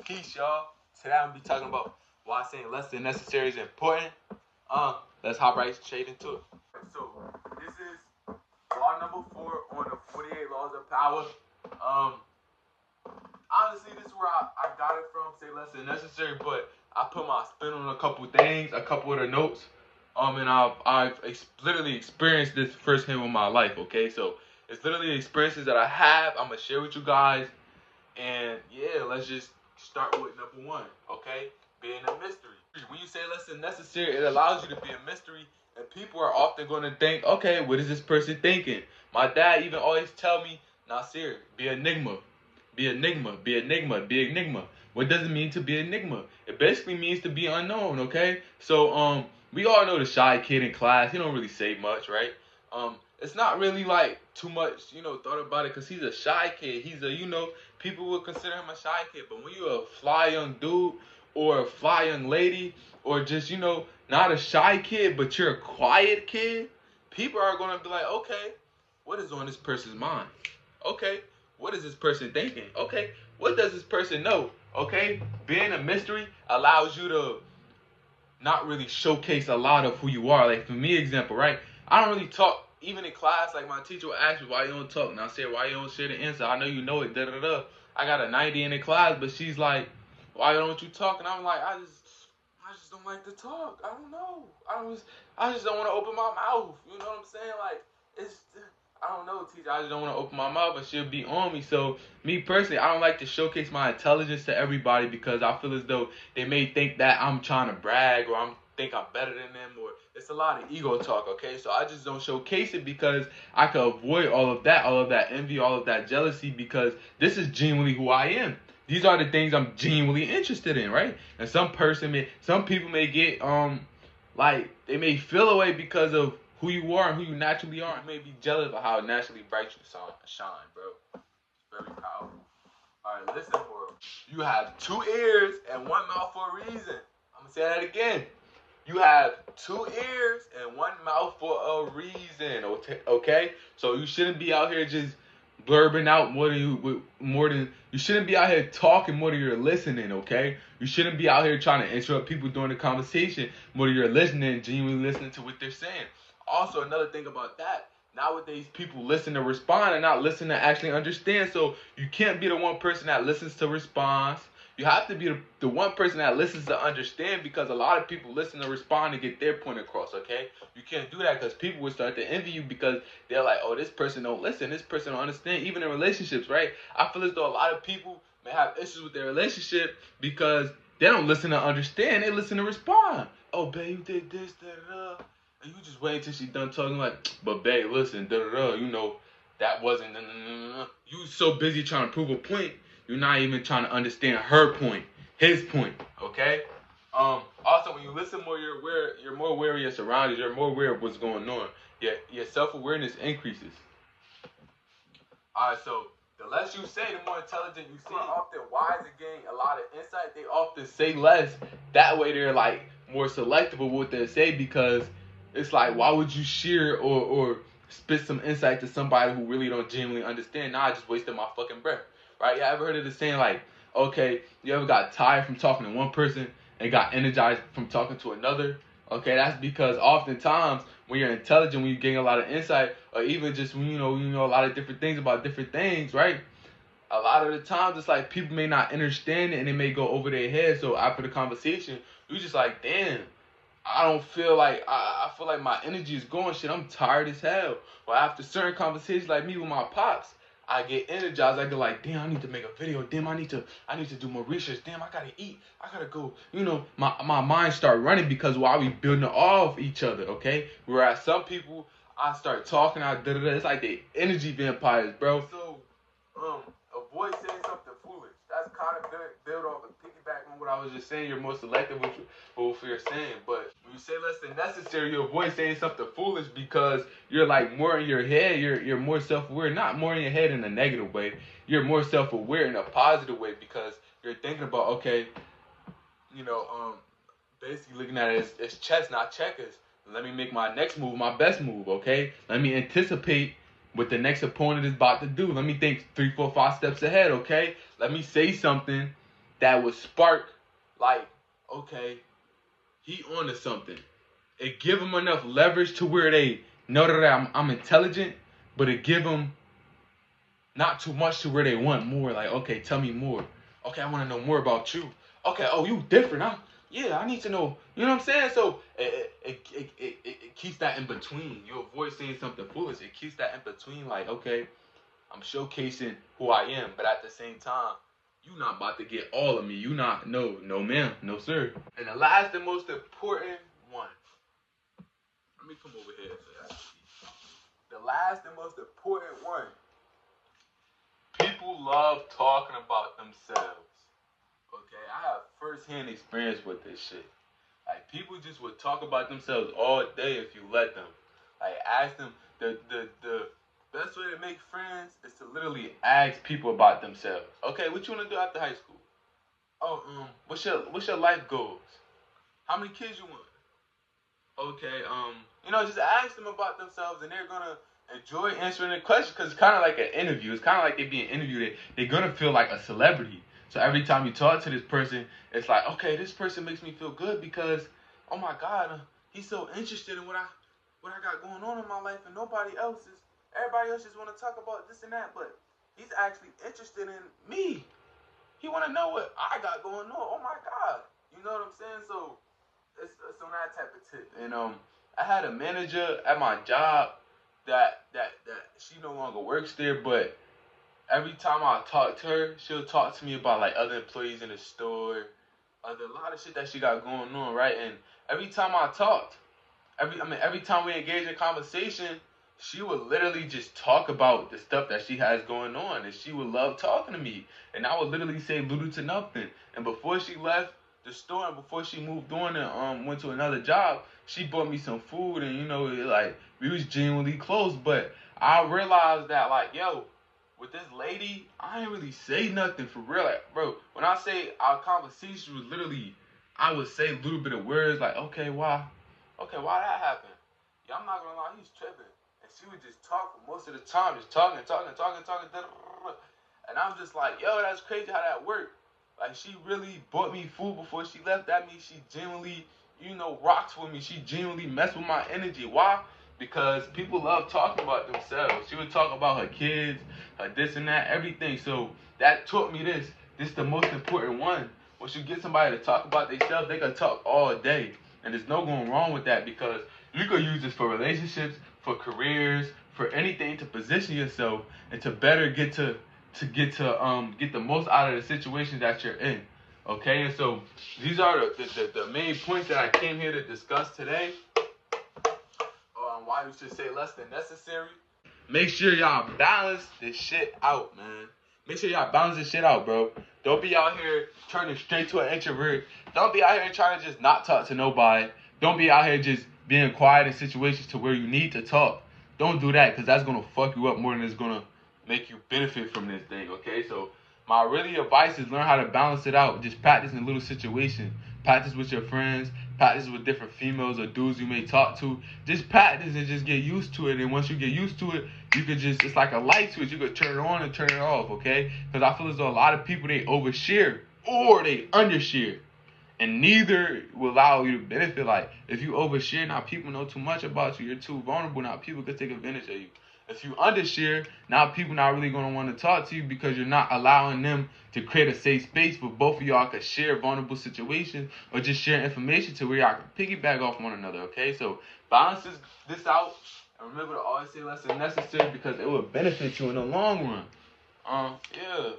Peace, y'all. Today I'm gonna be talking about why saying less than necessary is important. Let's hop right straight into it. So this is law number 4 on the 48 laws of power. Um, Honestly, this is where I got it from. Say less than necessary, but I put my spin on a couple things, a couple of the notes. And I've literally experienced this firsthand with my life. Okay, so it's literally experiences that I have. I'm gonna share with you guys. And yeah, let's just start with number 1, okay? Being a mystery. When you say less than necessary, it allows you to be a mystery, and people are often going to think, okay, what is this person thinking? My dad even always tell me, Nasir, be enigma. Be enigma, be enigma, be enigma. What does it mean to be enigma? It basically means to be unknown, okay? So we all know the shy kid in class. He don't really say much, right? It's not really like too much, thought about it because he's a shy kid. He's a, people would consider him a shy kid. But when you're a fly young dude or a fly young lady or just, not a shy kid, but you're a quiet kid, people are going to be like, okay, what is on this person's mind? Okay, what is this person thinking? Okay, what does this person know? Okay, being a mystery allows you to not really showcase a lot of who you are. Like for me, example, right? I don't really talk even in class. Like my teacher would ask me why you don't talk, and I say why you don't share the answer. I know you know it. Da da da. I got a 90 in the class, but she's like, why don't you talk? And I'm like, I just don't like to talk. I don't know. I just don't want to open my mouth. You know what I'm saying? Like it's. I don't know, teacher. I just don't want to open my mouth, but she'll be on me. So, me personally, I don't like to showcase my intelligence to everybody because I feel as though they may think that I'm trying to brag or think I'm better than them, or it's a lot of ego talk. Okay, so I just don't showcase it because I can avoid all of that envy, all of that jealousy, because this is genuinely who I am. These are the things I'm genuinely interested in, right? And some people may get like they may feel away because of who you are and who you naturally are. You may be jealous of how naturally bright you shine, bro. It's very powerful. All right, listen, bro. You have 2 ears and 1 mouth for a reason. I'm gonna say that again. You have 2 ears and 1 mouth for a reason. Okay? So you shouldn't be out here just blurbing out you shouldn't be out here talking more than you're listening, okay? You shouldn't be out here trying to interrupt people during the conversation more than you're listening, genuinely listening to what they're saying. Also, another thing about that, nowadays people listen to respond and not listen to actually understand. So you can't be the one person that listens to respond. You have to be the one person that listens to understand, because a lot of people listen to respond and get their point across, okay? You can't do that because people will start to envy you because they're like, oh, this person don't listen, this person don't understand, even in relationships, right? I feel as though a lot of people may have issues with their relationship because they don't listen to understand, they listen to respond. Oh, babe, you did this, da da da. And you just wait until she done talking like, but babe, listen, da da da, that wasn't, you so busy trying to prove a point, you're not even trying to understand her point, his point, okay? Also, when you listen more, you're more aware of your surroundings, you're more aware of what's going on. Your self-awareness increases. Alright, so the less you say, the more intelligent you seem. Often wise and gain a lot of insight. They often say less. That way they're like more selective of what they say, because it's like, why would you share or spit some insight to somebody who really don't genuinely understand? Now I just wasted my fucking breath. Right? You ever heard of the saying like, okay, you ever got tired from talking to one person and got energized from talking to another? Okay, that's because oftentimes when you're intelligent, when you gain a lot of insight, or even just when you know a lot of different things about different things, right? A lot of the times it's like people may not understand it and it may go over their head. So after the conversation, you just like, damn, I don't feel like I feel like my energy is going. Shit, I'm tired as hell. Or after certain conversations, like me with my pops, I get energized. I go like, damn, I need to make a video. Damn, I need to do more research. Damn, I gotta eat. I gotta go. My mind start running because while we building off each other, okay? Whereas some people, I start talking, it's like they energy vampires, bro. So, avoid saying something foolish. That's kind of build off and piggyback on what I was just saying. You're more selective with what you're saying, but when you say less than necessary, you avoid saying something foolish because you're like more in your head. You're more self-aware, not more in your head in a negative way. You're more self-aware in a positive way because you're thinking about, okay, basically looking at it as chess, not checkers. Let me make my next move my best move, okay? Let me anticipate what the next opponent is about to do. Let me think 3, 4, 5 steps ahead, okay? Let me say something that would spark, like, okay, he onto something. It give them enough leverage to where they know that I'm intelligent, but it give them not too much to where they want more. Like, okay, tell me more. Okay, I want to know more about you. Okay, oh, you different, huh? Yeah, I need to know. You know what I'm saying? So it keeps that in between. You avoid saying something foolish. It keeps that in between. Like, okay, I'm showcasing who I am, but at the same time, you not about to get all of me. You not, no, no, ma'am, no, sir. And the last and most important one. Let me come over here so y'all can see. The last and most important one. People love talking about themselves. Okay, I have first-hand experience with this shit. Like, people just would talk about themselves all day if you let them. Like, ask them. The best way to make friends is to literally ask people about themselves. Okay, what you wanna do after high school? Oh, what's your life goals? How many kids you want? Okay, just ask them about themselves, and they're gonna enjoy answering the question because it's kind of like an interview. It's kind of like they being interviewed. They're gonna feel like a celebrity. So every time you talk to this person, it's like, okay, this person makes me feel good because, oh my God, he's so interested in what I got going on in my life, and nobody else is. Everybody else just want to talk about this and that, but he's actually interested in me. He want to know what I got going on. Oh my God, you know what I'm saying? So it's on that type of tip. And I had a manager at my job that she no longer works there, but every time I talk to her, she'll talk to me about like other employees in the store, a lot of shit that she got going on, right? And every time I talked, every time we engaged in conversation, she would literally just talk about the stuff that she has going on, and she would love talking to me. And I would literally say little to nothing. And before she left the store, and before she moved on and went to another job, she bought me some food, and like we was genuinely close. But I realized that, like, yo, with this lady, I ain't really say nothing for real. Like, bro, when I say our conversation was literally, I would say a little bit of words like, okay, why that happened? Yeah, I'm not gonna lie, he's tripping. And she would just talk for most of the time, just talking. And I'm just like, yo, that's crazy how that worked. Like, she really bought me food before she left. That means she genuinely, rocks with me. She genuinely messed with my energy. Why? Because people love talking about themselves. She would talk about her kids, her this and that, everything. So that taught me this. This is the most important one. Once you get somebody to talk about themselves, they can talk all day. And there's no going wrong with that because you could use this for relationships, for careers, for anything to position yourself and to better get get the most out of the situation that you're in. Okay, and so these are the main points that I came here to discuss today. Why you should say less than necessary. Make sure y'all balance this shit out, man. Make sure y'all balance this shit out, bro. Don't be out here turning straight to an introvert. Don't be out here trying to just not talk to nobody. Don't be out here just being quiet in situations to where you need to talk. Don't do that because that's going to fuck you up more than it's going to make you benefit from this thing, okay? So my really advice is learn how to balance it out. Just practice in little situations. Practice with your friends. Practice with different females or dudes you may talk to. Just practice and just get used to it. And once you get used to it, you could just, it's like a light switch. You could turn it on and turn it off, okay? Because I feel as though a lot of people, they overshare or they undershare. And neither will allow you to benefit. Like, if you overshare, now people know too much about you. You're too vulnerable. Now people could take advantage of you. If you undershare, now people not really going to want to talk to you because you're not allowing them to create a safe space for both of y'all to share vulnerable situations or just share information to where y'all can piggyback off one another, okay? So balance this out. And remember to always say less than necessary because it will benefit you in the long run. Yeah.